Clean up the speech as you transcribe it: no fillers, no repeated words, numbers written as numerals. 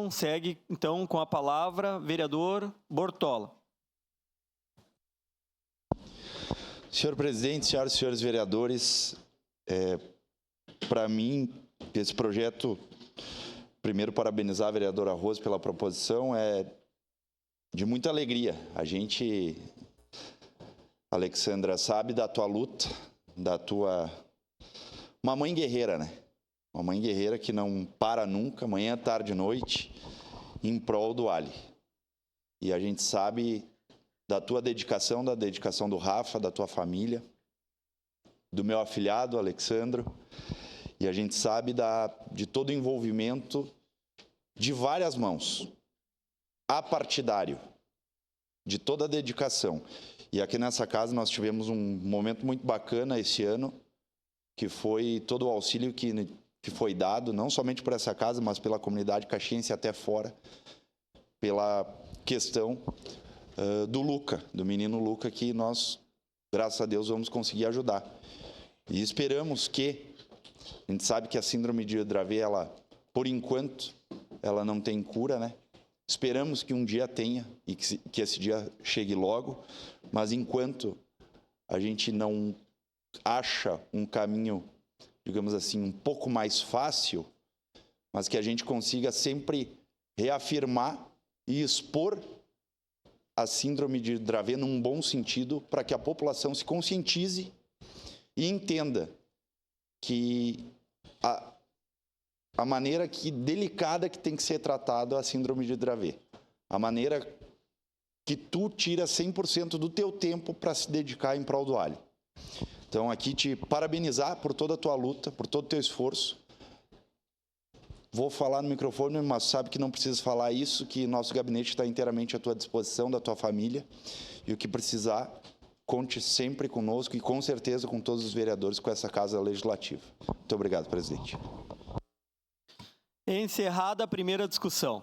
discussão. Segue, então, com a palavra, vereador Bortola. Senhor presidente, senhoras e senhores vereadores, para mim, esse projeto, primeiro, parabenizar a vereadora Rose pela proposição, é de muita alegria. A gente, Alexandra, sabe da tua luta, da tua... Uma mãe guerreira, né? Uma mãe guerreira que não para nunca, manhã, tarde e noite, em prol do Ali. E a gente sabe da tua dedicação, da dedicação do Rafa, da tua família, do meu afilhado, Alexandro, e a gente sabe de todo o envolvimento de várias mãos, apartidário, de toda a dedicação. E aqui nessa casa nós tivemos um momento muito bacana esse ano, que foi todo o auxílio que foi dado, não somente por essa casa, mas pela comunidade caxiense até fora, pela questão do Luca, do menino Luca, que nós, graças a Deus, vamos conseguir ajudar. E esperamos que, a gente sabe que a síndrome de Dravet, ela, por enquanto, ela não tem cura, né? Esperamos que um dia tenha e que esse dia chegue logo, mas enquanto a gente não acha um caminho, digamos assim, um pouco mais fácil, mas que a gente consiga sempre reafirmar e expor a síndrome de Dravet num bom sentido, para que a população se conscientize e entenda que a maneira delicada que tem que ser tratado a síndrome de Dravet, a maneira que tu tira 100% do teu tempo para se dedicar em prol do Ali. Então, aqui te parabenizar por toda a tua luta, por todo o teu esforço. Vou falar no microfone, mas sabe que não precisa falar isso, que nosso gabinete está inteiramente à tua disposição, da tua família, e o que precisar, conte sempre conosco e com certeza com todos os vereadores com essa Casa Legislativa. Muito obrigado, presidente. Encerrada a primeira discussão.